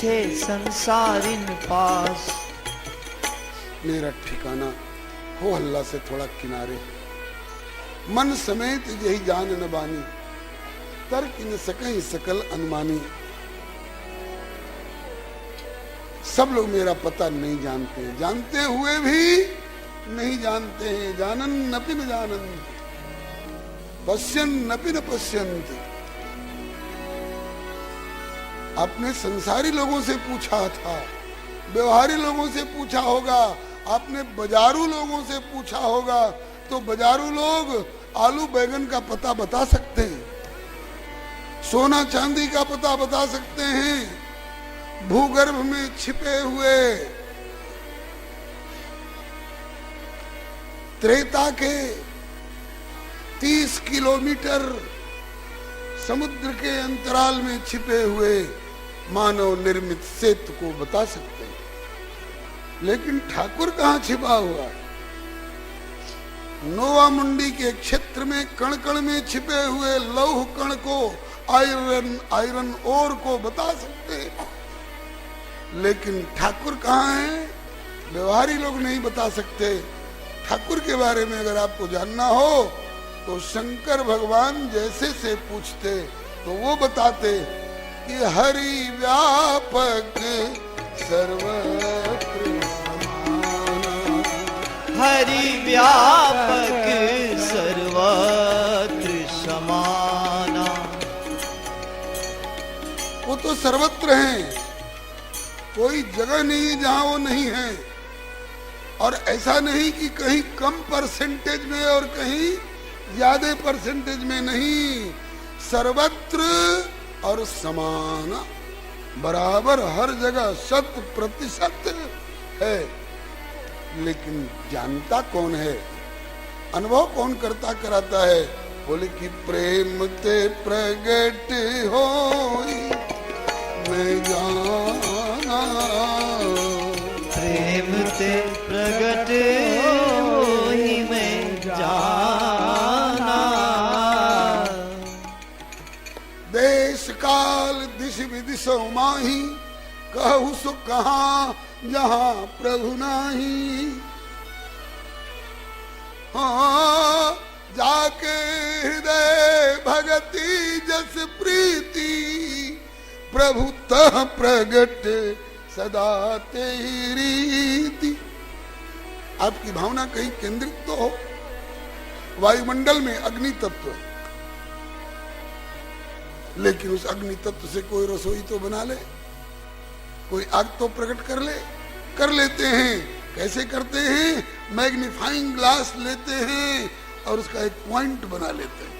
पूछे संसारिन पास। मेरा ठिकाना हो हल्ला से थोड़ा किनारे, मन समेत यही जान न बानी, तर्क न सके सकल अनुमानी। सब लोग मेरा पता नहीं जानते, जानते हुए भी नहीं जानते हैं। जानन नपि न जानन, पश्यन नपि न पश्यन्ति। आपने संसारी लोगों से पूछा था, व्यवहारी लोगों से पूछा होगा, आपने बाजारू लोगों से पूछा होगा, तो बाजारू लोग आलू बैगन का पता बता सकते हैं, सोना चांदी का पता बता सकते हैं, भूगर्भ में छिपे हुए त्रेता के 30 किलोमीटर समुद्र के अंतराल में छिपे हुए मानव निर्मित सेतु को बता सकते हैं। लेकिन ठाकुर कहाँ छिपा हुआ है? नोवा मुंडी के क्षेत्र में कण कण में छिपे हुए लौह कण को, आयरन ओर को बता सकते हैं। लेकिन ठाकुर कहाँ है? व्यवहारी लोग नहीं बता सकते। ठाकुर के बारे में अगर आपको जानना हो तो शंकर भगवान जैसे से पूछते तो वो बताते कि हरि व्यापक सर्वत्र समाना, हरि व्यापक सर्वत्र समाना। वो तो सर्वत्र हैं, कोई जगह नहीं जहां वो नहीं है। और ऐसा नहीं कि कहीं कम परसेंटेज में और कहीं ज्यादा परसेंटेज में नहीं, सर्वत्र और समान, बराबर हर जगह 100% है। लेकिन जानता कौन है? अनुभव कौन करता कराता है? बोले कि प्रेम ते प्रगट होई मैं जाना, प्रेम ते प्रगट होई मैं जाना। देश काल दिश विदिशो माही, कहु सो कहाँ जहाँ प्रभु नाही। हाँ, जाके हृदय भगति जस प्रीति, प्रभु तह प्रगट सदा तेरी रीति। आपकी भावना कहीं केंद्रित तो हो। वायुमंडल में अग्नि तत्व है, लेकिन उस अग्नि तत्व से कोई रसोई तो बना ले, कोई आग तो प्रकट कर लेते हैं। कैसे करते हैं? मैग्नीफाइंग ग्लास लेते हैं और उसका एक पॉइंट बना लेते हैं।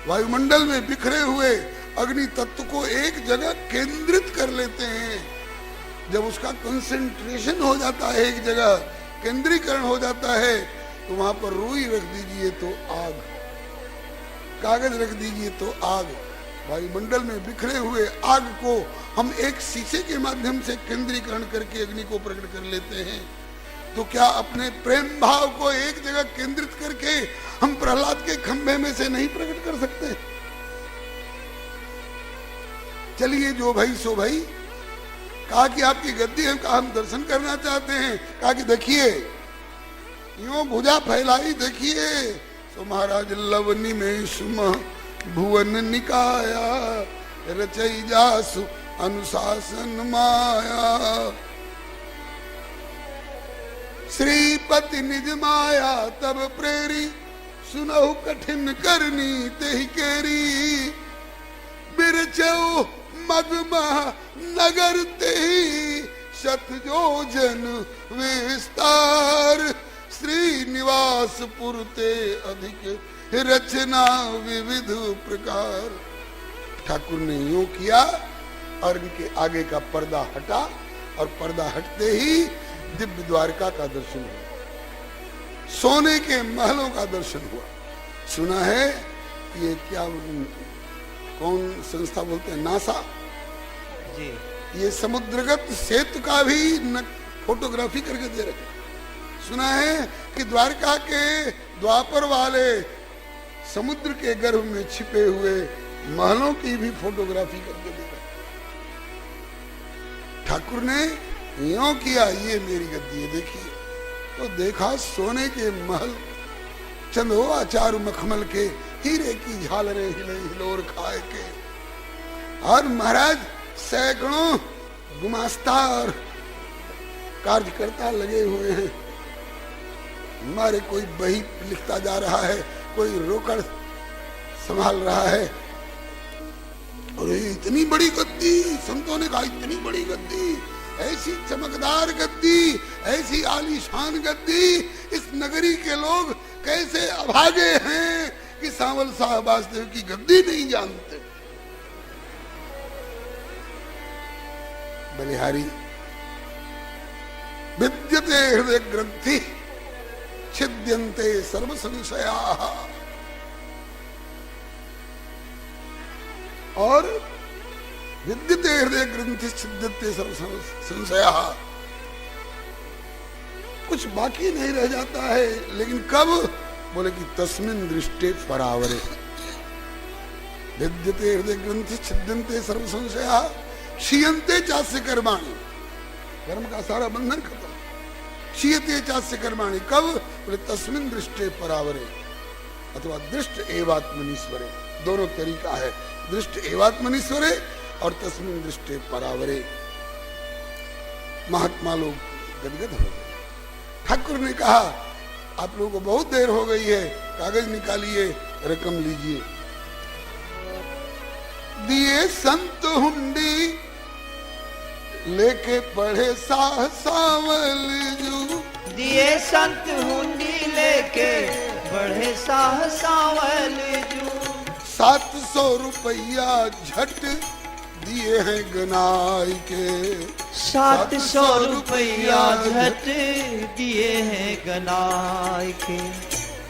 वायुमंडल में बिखरे हुए अग्नि तत्व को एक जगह केंद्रित कर लेते हैं। जब उसका कंसेंट्रेशन हो जाता है, एक जगह केंद्रीकरण हो जाता है, तो वहां पर रुई रख दीजिए तो आग, कागज रख दीजिए तो आग। वायुमंडल में बिखरे हुए आग को हम एक शीशे के माध्यम से केंद्रीकरण करके अग्नि को प्रकट कर लेते हैं। तो क्या अपने प्रेम भाव को एक जगह केंद्रित करके हम प्रहलाद के खंभे में से नहीं प्रकट कर सकते? चलिए जो भाई सो भाई। कहा कि आपकी गद्दी है, कहा हम दर्शन करना चाहते हैं। कहा कि देखिए, यूं भुजा फैलाई देखिए, तो महाराज लवनी में सुम भुवन निकाया, रचई जासु अनुशासन माया। श्रीपति निज माया तब प्रेरी, सुनहु कठिन करनी तेहि केरी। बिरचऊ मगमह नगर तेहि, शत योजन विस्तार। श्रीनिवास पुरते अधिक रचना विविध प्रकार। ठाकुर ने यूं किया और इनके आगे का पर्दा हटा, और पर्दा हटते ही दिव्य द्वारका का दर्शन हुआ, सोने के महलों का दर्शन हुआ। सुना है ये क्या, कौन संस्था बोलते हैं, नासा जी, ये समुद्रगत सेतु का भी फोटोग्राफी करके दे रहे। सुना है कि द्वारका के द्वापर वाले समुद्र के गर्भ में छिपे हुए महलों की भी फोटोग्राफी करके दे रहे। ठाकुर ने यूं किया, ये मेरी गद्दी है देखिए। तो देखा सोने के महल, चंदोआ चारु मखमल के, हीरे की झालरें हिले हिलोर खाए के। और महाराज सैकड़ों गुमास्ता और कार्यकर्ता लगे हुए हैं। हमारे कोई बही लिखता जा रहा है, कोई रोकड़ संभाल रहा है। और इतनी बड़ी गद्दी, संतों ने कहा इतनी बड़ी गद्दी, ऐसी चमकदार गद्दी, ऐसी आलीशान गद्दी, इस नगरी के लोग कैसे अभागे हैं कि सांवल साहब वासुदेव की गद्दी नहीं जानते। बलिहारी विद्यते हृदय ग्रंथि छिद्यन्ते सर्व संशयाः। और विद्यते हृदय ग्रंथि छिद्यन्ते सर्व संशयाः, कुछ बाकी नहीं रह जाता है। लेकिन कब? बोले कि तस्मिन् दृष्टे परावरे। विद्यते हृदय ग्रंथि छिद्यन्ते सर्व संशयाः क्षीयन्ते चास्य कर्माणि, कर्म का सारा बंधन खत्म। क्षीयते चास्य कर्माणि, कब? बोले तस्मिन् दृष्टे परावरे अथवा दृष्ट एवात्मनीश्वरे, दोनों तरीका है। दृष्ट एवात्मनीश्वरे और तस्मिन् दृष्टे परावरे। महात्मा लोग गदगद हो गए। ठाकुर ने कहा आप लोगों को बहुत देर हो गई है, कागज निकालिए, रकम लीजिए। दिए संत हुंडी लेके पढ़े सावल जू, दिए संत हुंडी लेके बढ़े सावल जू। 700 रुपया झट दिए हैं गनाई के, 700 रुपया झट दिए हैं गनाई के।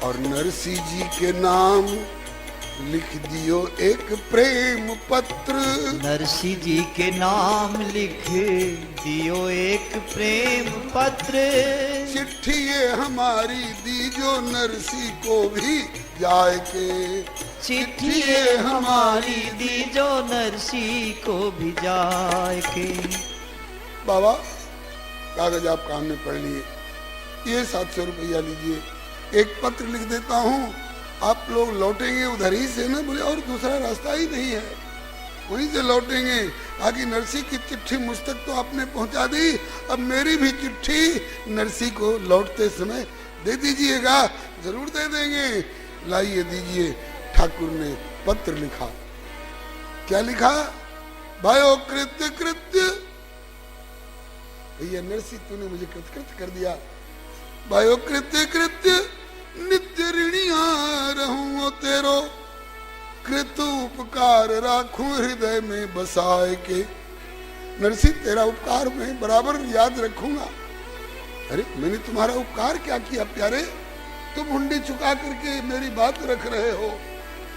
और नरसी जी के नाम लिख दियो एक प्रेम पत्र, नरसी जी के नाम लिख दियो एक प्रेम पत्र। चिट्ठी ये हमारी दीजो नरसी को भी जाए के, चिट्ठी ये हमारी दीजो नरसी को भी जाए के। बाबा कागज आप काम में पढ़ लिए, ये 700 रुपया लीजिए, एक पत्र लिख देता हूँ, आप लोग लौटेंगे उधर ही से ना। बोले और दूसरा रास्ता ही नहीं है, वहीं से लौटेंगे। आगे नरसी की चिट्ठी मुझ तक तो आपने पहुंचा दी, अब मेरी भी चिट्ठी नरसी को लौटते समय दे दीजिएगा। जरूर दे देंगे, लाइए दीजिए। ठाकुर ने पत्र लिखा, क्या लिखा? भाइयों कृत्य कृत्य, भैया नरसी तूने मुझे कृतकृत कर दिया। भाइयों कृत्य कृत्य नित्य ऋणिया रहूं तेरो, कृत उपकार राखूं हृदय में बसाए के। नरसी तेरा उपकार मैं बराबर याद रखूंगा। अरे मैंने तुम्हारा उपकार क्या किया प्यारे? तुम हुंडी चुका करके मेरी बात रख रहे हो,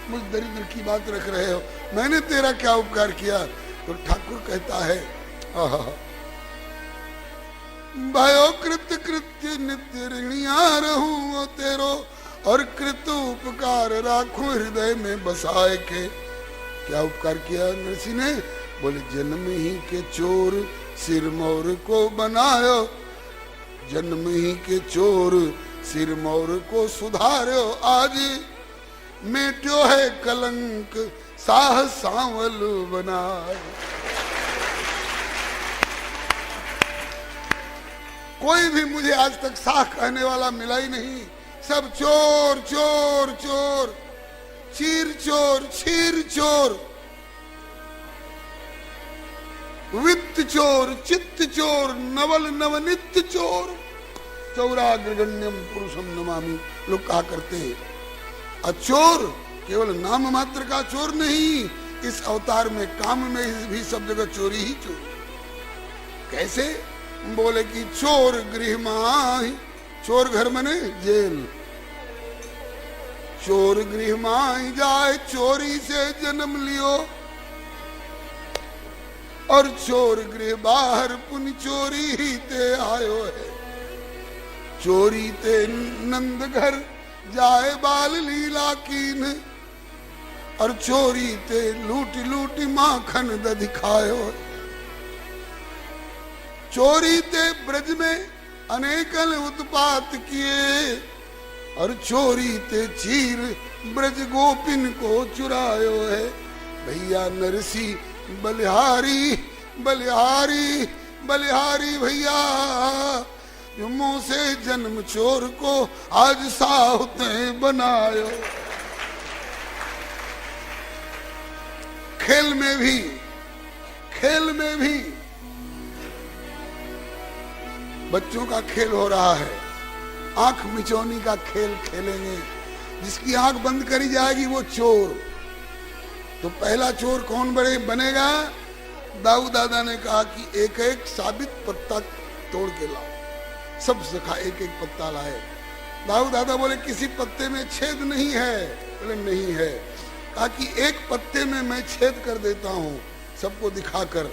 मुझ दरिद्र की बात रख रहे हो, मैंने तेरा क्या उपकार किया? तो ठाकुर कहता है भयो कृत कृत्य नित्य ऋणिया रहूं तेरो, और कृत उपकार राखूं हृदय में बसाए के। क्या उपकार किया नरसी ने? बोले जन्म ही के चोर सिरमौर को बनायो, जन्म ही के चोर सिरमौर को सुधारो। आज मेट्यो है कलंक साह सांवल बनाए। कोई भी मुझे आज तक साह कहने वाला मिला ही नहीं, सब चोर चोर चोर, चीर चोर छीर चोर, वित्त चोर चित्त चोर, नवल नवनित्य चोर। चौराग्रगण्यम पुरुषम नमामि लोग कहा करते हैं। चोर केवल नाम मात्र का चोर नहीं, इस अवतार में काम में भी सब जगह चोरी ही चोर। कैसे? बोले कि चोर गृह माही, चोर घर मने जेल, चोर गृह माही जाए चोरी से जन्म लियो, और चोर गृह बाहर पुन चोरी ही ते आयो है। चोरी ते नंद घर जाए बाल लीला कीन, और चोरी ते लूटी लूटी माखन दधिखायो। चोरी ते ब्रज में अनेकन उत्पात किए, और चोरी ते चीर ब्रज गोपिन को चुरायो है। भैया नरसी बलिहारी बलिहारी बलिहारी भैया, मुंह से जन्म चोर को आज साहुते बनायो। खेल में भी बच्चों का खेल हो रहा है, आंख मिचौनी का खेल खेलेंगे। जिसकी आंख बंद करी जाएगी वो चोर। तो पहला चोर कौन बनेगा? दाऊ दादा ने कहा कि एक एक साबित पत्ता तोड़ के लाओ। सब सखा एक एक पत्ता लाए। दाऊ दादा बोले किसी पत्ते में छेद नहीं है। बोले नहीं है। कहा कि एक पत्ते में मैं छेद कर देता हूँ सबको दिखाकर,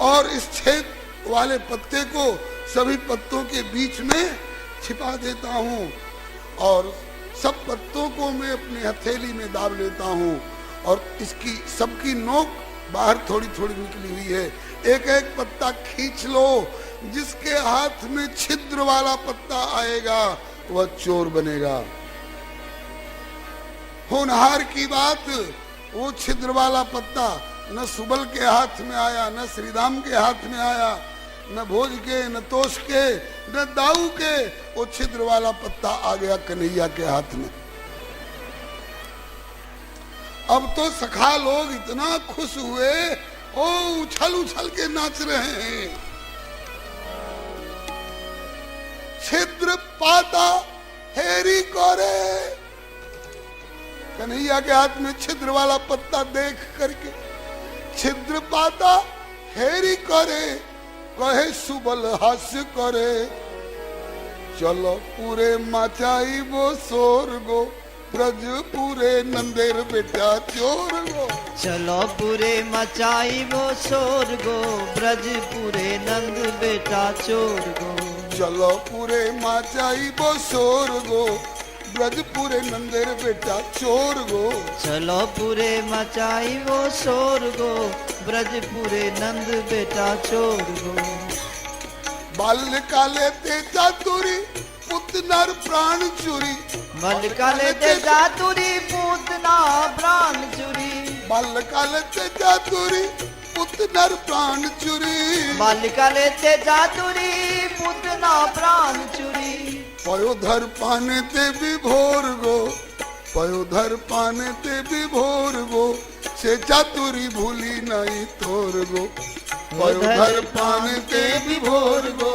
और इस छेद वाले पत्ते को सभी पत्तों के बीच में छिपा देता हूँ, और सब पत्तों को मैं अपनी हथेली में दाब लेता हूँ, और इसकी सबकी नोक बाहर थोड़ी थोड़ी निकली हुई है। एक एक पत्ता खींच लो, जिसके हाथ में छिद्र वाला पत्ता आएगा वह चोर बनेगा। होनहार की बात, वो छिद्र वाला पत्ता न सुबल के हाथ में आया, न श्रीराम के हाथ में आया, न भोज के, न तोष के, न दाऊ के। वो छिद्र वाला पत्ता आ गया कन्हैया के हाथ में। अब तो सखा लोग इतना खुश हुए, ओ उछल उछल के नाच रहे हैं। छिद्र पाता हेरी कोरे, कन्हैया के हाथ में छिद्र वाला पत्ता देख करके छिद्र पाता हेरी करे, कहे सुबल हास्य करे। चलो पूरे मचाई वो शोर गो, ब्रज पूरे नंदेर बेटा चोर गो। चलो पूरे मचाई वो शोर गो, ब्रज पूरे नंद बेटा चोर गो। चलो पूरे मचाई वो शोर गो, ब्रज पूरे नंदेर बेटा चोर गो। चलो पूरे मचाई वो शोर गो, ब्रज पूरे नंद बेटा चोर गो। बाल काले ते चातुरी पुत नर प्राण चुरी। बाल काले ते चातुरी पूतना प्राण चुरी। बाल काले ते चातुरी पुत नर प्राण चुरी। बाल काले ते चातुरी पूतना प्राण चुरी। पयोधर पाने ते विभोर गो, पयोधर पाने ते विभोर गो, से चातुरी भूली नहीं तोर गो। पयोधर पाने ते विभोर गो,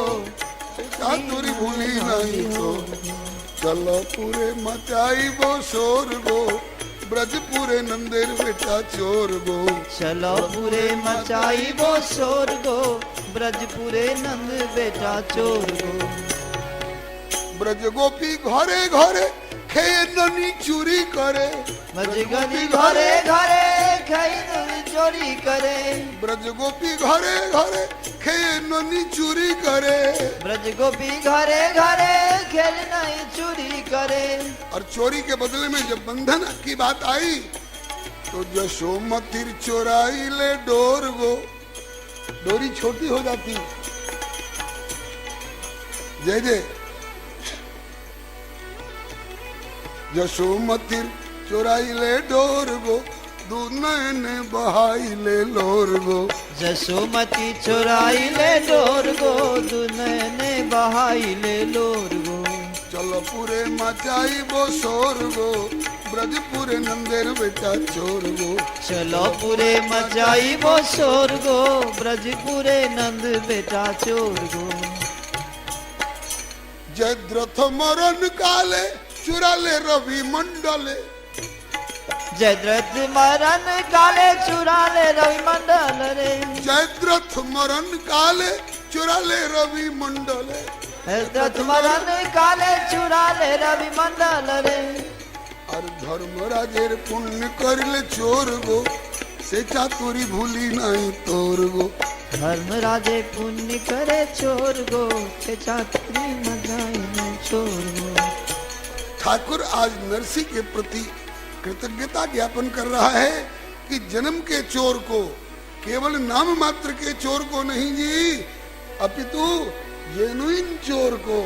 से चातुरी भूली नहीं तोर। चलो पूरे मचाई वो शोर गो, ब्रज पूरे नंदेर बेटा चोर गो। चलो पूरे मचाई वो शोर गो, ब्रज पूरे नंद बेटा चोर गो। ब्रज गोपी घरे घरे खेये ननी चोरी करे। ब्रज गोपी घरे घरे खेये ननी चोरी करे। ब्रज गोपी घरे घरे खेये ननी चोरी करे। ब्रज गोपी घरे घरे खेल नहीं चोरी करे। और चोरी के बदले में जब बंधन की बात आई तो यशोमती चोराई ले डोर गो। डोरी छोटी हो जाती। जय जय। यशोमती चोराई ले डोर गो, दुनयन बहाई ले लोर गो। यशोमती चोराई ले डोर गो, दुनयन बहाई ले लोर गो। चलो पूरे मचाई वो शोर गो, ब्रज पूरे नंदेर बेटा चोर गो। चलो पूरे मचाई वो शोर गो, ब्रज पूरे नंद बेटा चोर गो। जयद्रथ मरण काले चुरा ले रवि मंडले। जयद्रथ मरण काले चुरा ले रवि मंडल रे। जयद्रथ मरण काले चुरा ले रवि मंडले। जयद्रथ मरण काले चुरा ले रवि मंडल रे। और धर्मराजेर पुण्य करले चोर गो, से चातुरी भूली नहीं तोर गो। धर्मराजे पुण्य करे चोर गो, से चातुरी मजाई नहीं चोर गो। ठाकुर आज नरसी के प्रति कृतज्ञता ज्ञापन कर रहा है कि जन्म के चोर को, केवल नाम मात्र के चोर को नहीं जी, अपितु जेनुइन चोर को।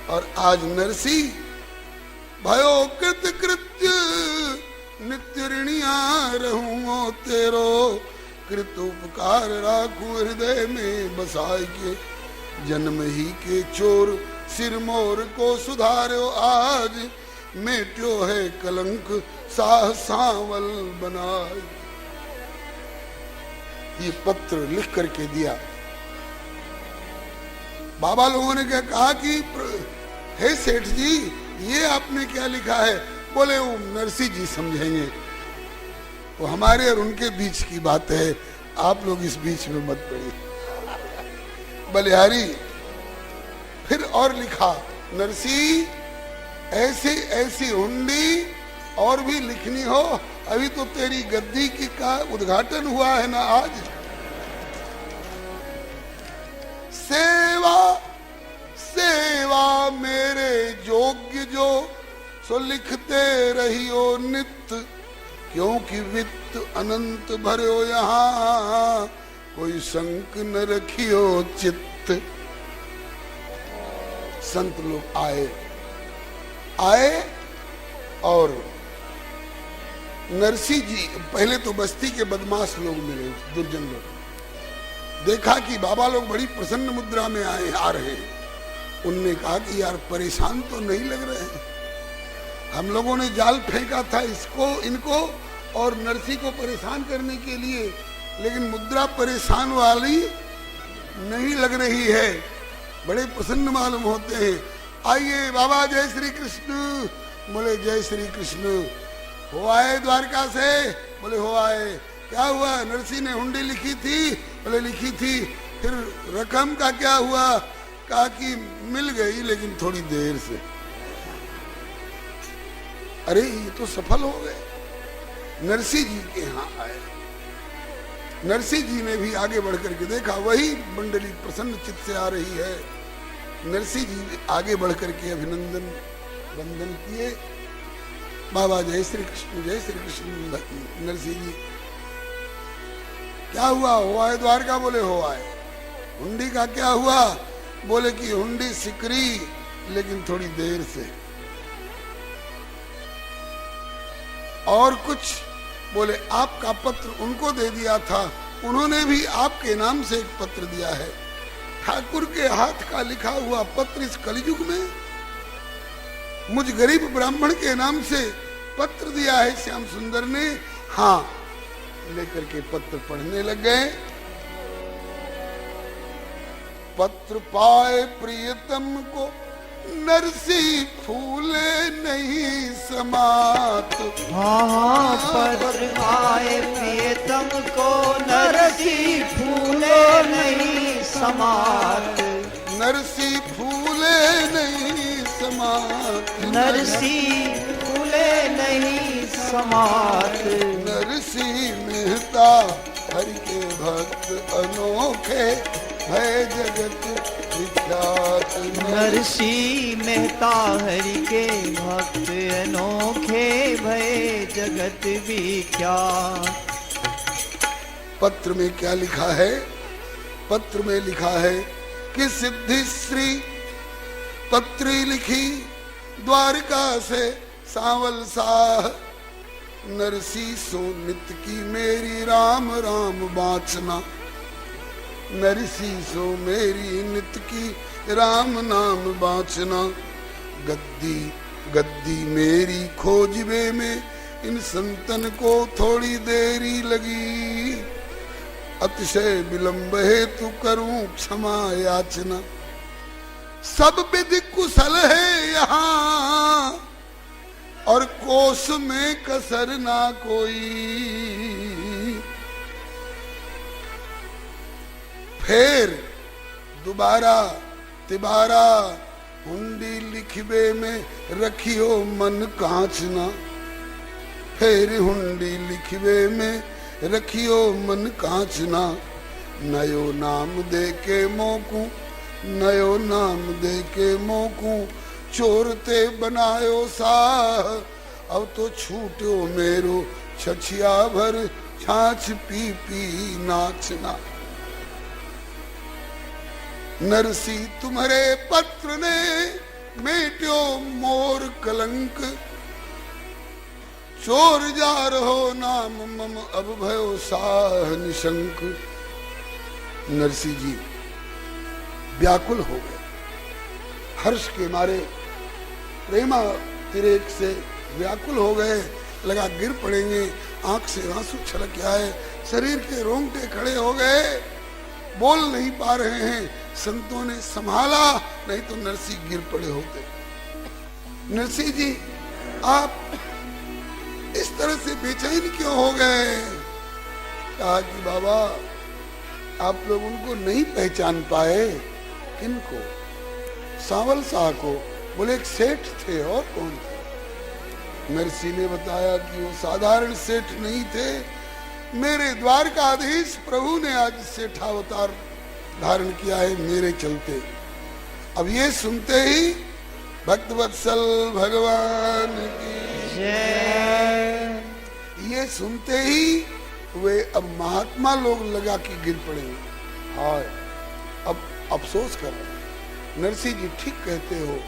और आज नरसी भयो कृत कृत्य नित्य ऋणिया रहूं तेरो, कृत उपकार राखू हृदय में बसाई के, जन्म ही के चोर सिरमोर को सुधारो आज, मेट्यो है कलंक साह सांवल बनाए। ये पत्र लिख करके दिया। बाबा लोगों ने क्या कहा कि हे सेठ जी ये आपने क्या लिखा है? बोले वो नरसी जी समझेंगे, वो हमारे और उनके बीच की बात है, आप लोग इस बीच में मत पड़िए। बलिहारी फिर और लिखा, नरसी ऐसी ऐसी हुंडी और भी लिखनी हो, अभी तो तेरी गद्दी की का उद्घाटन हुआ है ना आज। सेवा सेवा मेरे योग्य जो, सो लिखते रहियो नित्य, क्योंकि वित्त अनंत भरो यहाँ, कोई शंक न रखियो चित्त। संत लोग आए और नरसी जी, पहले तो बस्ती के बदमाश लोग मिले, दुर्जन लोग, देखा कि बाबा लोग बड़ी प्रसन्न मुद्रा में आ रहे हैं। उनने कहा कि यार परेशान तो नहीं लग रहे हैं, हम लोगों ने जाल फेंका था इसको इनको और नरसी को परेशान करने के लिए, लेकिन मुद्रा परेशान वाली नहीं लग रही है, बड़े प्रसन्न मालूम होते हैं। आइए बाबा जय श्री कृष्ण। बोले जय श्री कृष्ण। हो आए द्वारका से? बोले हो आए। क्या हुआ? नरसी ने हुंडी लिखी थी? बोले लिखी थी। फिर रकम का क्या हुआ? कहा कि मिल गई लेकिन थोड़ी देर से। अरे ये तो सफल हो गए। नरसी जी के यहाँ आए, नरसी जी ने भी आगे बढ़ करके देखा, वही मंडली प्रसन्न चित्त से आ रही है। नरसी जी आगे बढ़ करके अभिनंदन वंदन किए, बाबा जय श्री कृष्ण जय श्री कृष्ण। नरसी जी क्या हुआ? हो आए द्वारका? बोले हो आए। हुंडी का क्या हुआ? बोले कि हुंडी सिकरी लेकिन थोड़ी देर से। और कुछ? बोले आपका पत्र उनको दे दिया था, उन्होंने भी आपके नाम से एक पत्र दिया है। ठाकुर के हाथ का लिखा हुआ पत्र इस कलयुग में मुझ गरीब ब्राह्मण के नाम से पत्र दिया है श्याम सुंदर ने। हाँ, लेकर के पत्र पढ़ने लग गए। पत्र पाए प्रियतम को नरसी फूले नहीं समात। हाँ, पत्र पाए प्रियतम को नरसी फूले नहीं समात। नरसी फूले नहीं समात। नरसी फूले नहीं समात। नरसी मेहता हरि के भक्त अनोखे भय जगत विख्यात। नरसी मेहता हरि के भक्त अनोखे भय जगत विख्यात। पत्र में क्या लिखा है? पत्र में लिखा है कि सिद्धिश्री पत्री लिखी द्वारका से सांवल साह। नरसी सो नित की मेरी राम राम बाचना। नरसी सो मेरी नित की राम नाम बाचना। गद्दी गद्दी मेरी खोजबे में इन संतन को थोड़ी देरी लगी। अतिशय विलंब हेतु करूं क्षमा याचना। सब विधि कुशल है यहाँ और कोष में कसर ना कोई। फिर दोबारा तिबारा हुंडी लिखबे में रखियो मन कांचना। फिर हुंडी लिखबे में रखियो मन कांचना। नयो नाम दे के मोकू, नयो नाम दे के मोकू, चोरते बनायो साह। अब तो छूटो मेरो छछिया भर छाछ पी पी नाचना। नरसी तुम्हारे पत्र ने मेट्यो मोर कलंक, चोर जा रहो नाम मम अब भयो साह निशंक। नरसी जी व्याकुल हो गए, हर्ष के मारे प्रेमा तिरेक से व्याकुल हो गए, लगा गिर पड़ेंगे, आंख से आंसू छलक आए, शरीर के रोंगटे खड़े हो गए, बोल नहीं पा रहे हैं। संतों ने संभाला, नहीं तो नरसी गिर पड़े होते। नरसी जी आप इस तरह से बेचैन क्यों हो गए? कहा कि बाबा आप लोग उनको नहीं पहचान पाए। किनको? सांवल शाह को। बोले एक सेठ थे, और कौन थे? नरसी ने बताया कि वो साधारण सेठ नहीं थे, मेरे द्वारकाधीश प्रभु ने आज सेठावतार धारण किया है मेरे चलते। अब ये सुनते ही भक्तवत्सल भगवान की जय, ये सुनते ही वे अब महात्मा लोग लगा के गिर पड़ेंगे। हाय, अब अफसोस कर रहे हैं। नरसी जी ठीक कहते हो,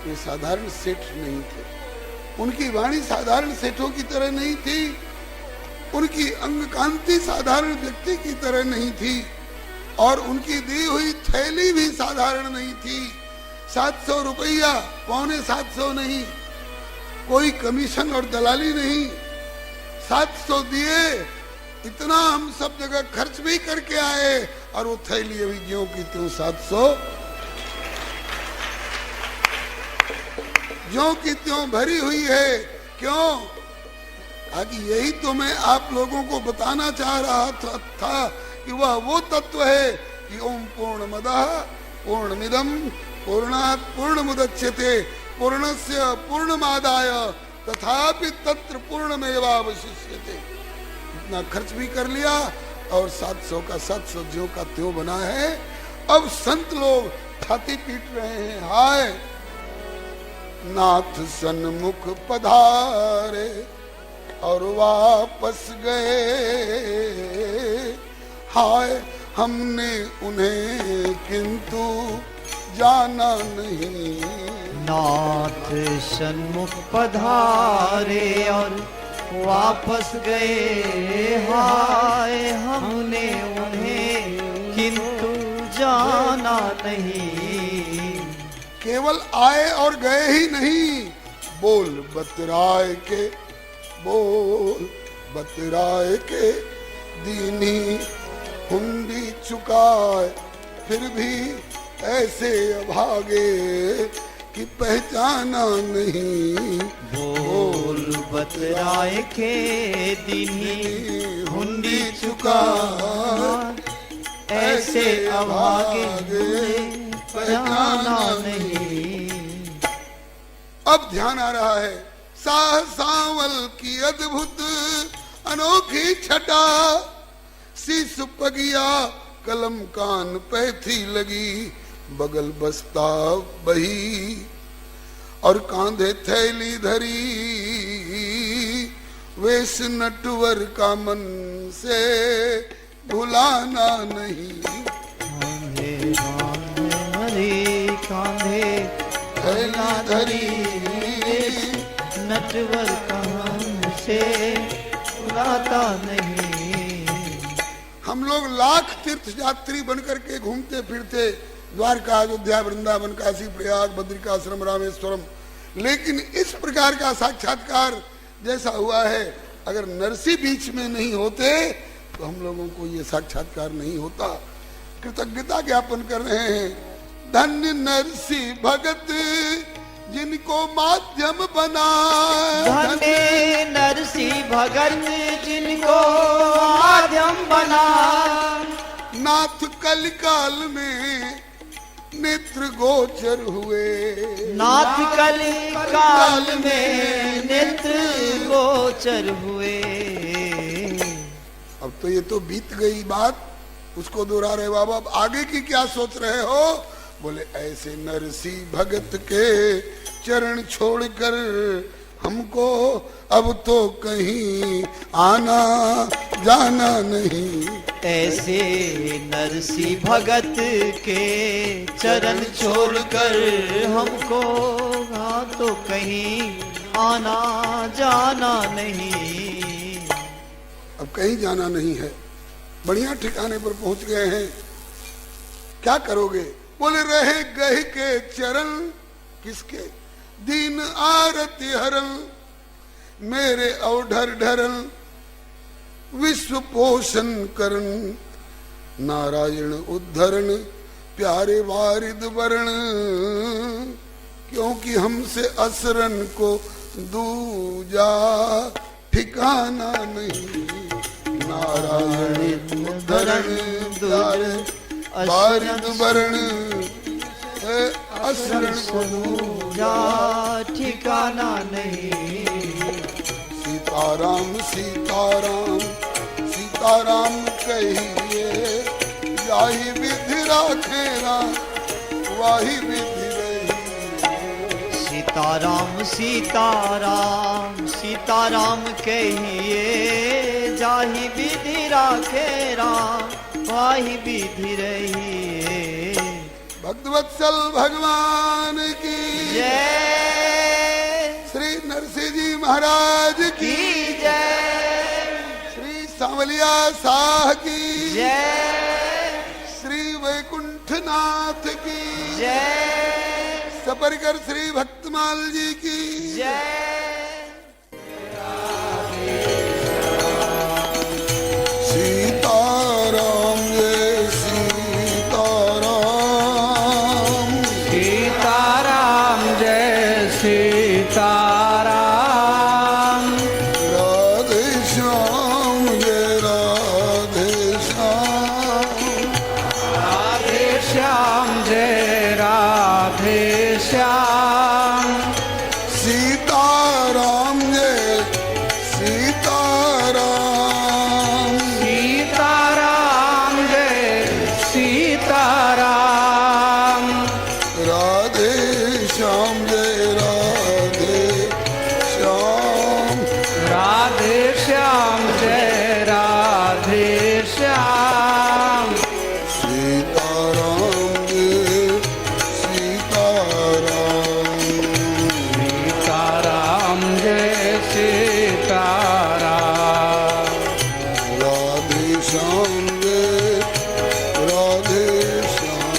वे साधारण सेठ नहीं थे, उनकी वाणी साधारण सेठों की तरह नहीं थी, उनकी अंग कांति साधारण व्यक्ति की तरह नहीं थी, और उनकी दी हुई थैली भी साधारण नहीं थी। 700 रुपया, 750 नहीं, कोई कमीशन और दलाली नहीं, 700 दिए, इतना हम सब जगह खर्च भी करके आए, और वो थैली अभी ज्यों की त्यों 700 ज्यों की त्यों भरी हुई है। क्यों? आगे यही तो मैं आप लोगों को बताना चाह रहा था कि वह वो तत्व है कि ओम पूर्णमदः पूर्णमिदं पूर्णात् पूर्णमुदच्यते पूर्णस्य पूर्णमादाय तथापि तत्र पूर्णमेवावशिष्यते। इतना खर्च भी कर लिया और 700 का 700 ज्यों का त्यों बना है। अब संत लोग छाती पीट रहे हैं। हाय, नाथ सन्मुख पधारे और वापस गए, हाय हमने उन्हें किंतु जाना नहीं। नाथ सन्मुख पधारे और वापस गए, हाय हमने उन्हें किंतु जाना नहीं। केवल आए और गए ही नहीं, बोल बतराए के, बोल बतराए के दीनी हुंडी चुकाए, फिर भी ऐसे अभागे कि पहचाना नहीं। बोल बतराए के दीनी हुंडी चुकाए, ऐसे अभागे पहचाना नहीं। अब ध्यान आ रहा है, साह सांवल की अद्भुत अनोखी छटा, शीश पगिया कलम कान पे थी लगी, बगल बस्ता बही और कांधे थैली धरी, वेश नटवर का मन से भुलाना नहीं। कांधे कांधे कांधे थैली धरी, नटवर का मन से भुलाता नहीं। हम लोग लाख तीर्थ यात्री बनकर के घूमते फिरते द्वारका, अयोध्या, वृंदावन, काशी, प्रयाग, बद्रिकाश्रम, रामेश्वरम, लेकिन इस प्रकार का साक्षात्कार जैसा हुआ है, अगर नरसी बीच में नहीं होते तो हम लोगों को ये साक्षात्कार नहीं होता। कृतज्ञता ज्ञापन कर रहे हैं। धन्य नरसी भगत जिनको माध्यम बना, धन्य नरसी भगत जिनको माध्यम बना, नाथ कलिकाल में नेत्र गोचर हुए, नाथ कलिकाल में नेत्र गोचर हुए। अब तो ये तो बीत गई बात, उसको दोहरा रहे बाबा। अब आगे की क्या सोच रहे हो? बोले ऐसे नरसी भगत के चरण छोड़कर हमको अब तो कहीं आना जाना नहीं। ऐसे नरसी भगत के चरण छोड़कर हमको हाँ तो कहीं आना जाना नहीं। अब कहीं जाना नहीं है, बढ़िया ठिकाने पर पहुंच गए हैं, क्या करोगे? बोले रहे गए के चरण किसके, दीन आरती हरण, मेरे अवढर ढरन, विश्व पोषण करन, नारायण उद्धरण, प्यारे वारिद वरण, क्योंकि हमसे असरन को दूजा ठिकाना नहीं। नारायण उद्धरण प्यारे वारिद वरण, असरण को दूजा ठिकाना नहीं। सीताराम सीताराम सीताराम कहिए, याही विधि राखेरा वाही विधि रही। सीताराम सीताराम सीताराम कहिए, जाही विधि राखे राम वाही विधि रही। भक्तवत्सल भगवान की जय, श्री नरसिंह जी महाराज की जय, श्री सांवलिया साह की जय, श्री वैकुंठनाथ की जय, सपरिकर श्री भक्तमाल जी की जय। सीताराम जय सीताराम, सीताराम जय सीताराम, राधे श्याम जय राधे श्याम, राधे श्याम जय राधे श्याम। सीताराम जय सीताराम, सीताराम जय सीताराम, राधे श्याम जय राधे श्याम, राधे श्याम जय राधे श्याम। सीताराम जय सीताराम, सीताराम जय सीताराम, राधे श्याम जय राधे श्याम,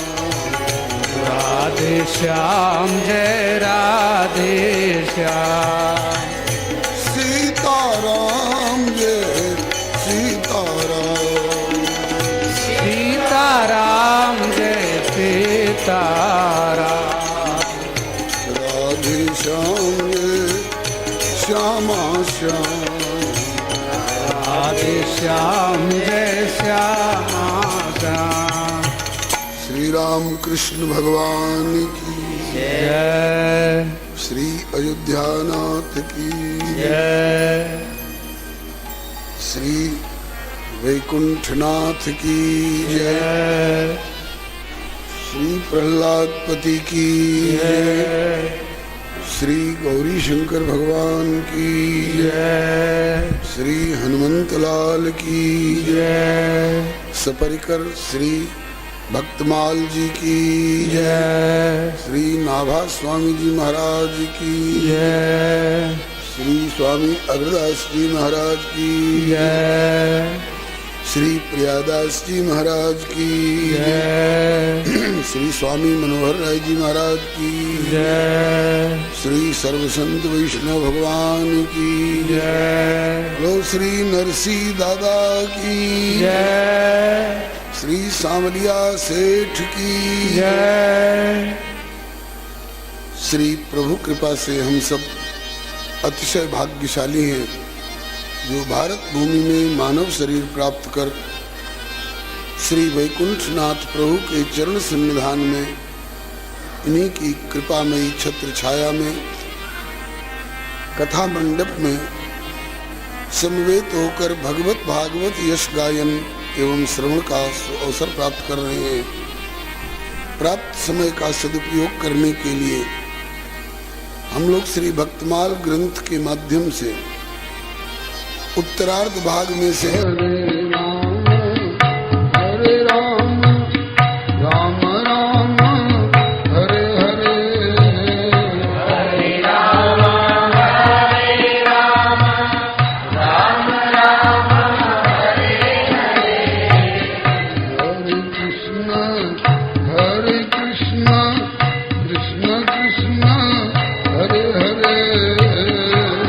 राधे श्याम जय राधे श्याम। सीताराम जय सीताराम, सीताराम जय सीताराम, राधे श्याम जय श्यामा श्याम, राधे श्याम जय श्यामा श्याम। श्री राम कृष्ण भगवान की जय, श्री अयोध्यानाथ की जय, श्री वैकुंठनाथ की जय, जय, श्री प्रहलादपति की जय, श्री गौरी शंकर भगवान की जय, श्री हनुमंत लाल की जय, सपरिकर श्री भक्तमाल जी की जय, श्री नाभा स्वामी जी महाराज की जय, श्री स्वामी अग्रदास जी महाराज की जय, श्री प्रियादास जी महाराज की जय, श्री स्वामी मनोहर राय जी महाराज की जय, श्री सर्वसंत वैष्णव भगवान की जय, लो श्री नरसी दादा की जय, श्री सांवलिया सेठ की जय। श्री प्रभु कृपा से हम सब अतिशय भाग्यशाली हैं जो भारत भूमि में मानव शरीर प्राप्त कर श्री वैकुंठनाथ प्रभु के चरण सन्निधान में इन्हीं की कृपामयी छत्र छाया में कथा मंडप में समवेत होकर भगवत भागवत यश गायन एवं श्रवण का अवसर प्राप्त कर रहे हैं। प्राप्त समय का सदुपयोग करने के लिए हम लोग श्री भक्तमाल ग्रंथ के माध्यम से उत्तरार्ध भाग में से हरे राम राम राम हरे हरे हरे राम राम राम हरे हरे हरे कृष्ण कृष्ण कृष्ण हरे हरे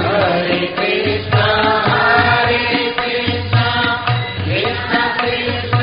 हरे कृष्ण कृष्ण कृष्ण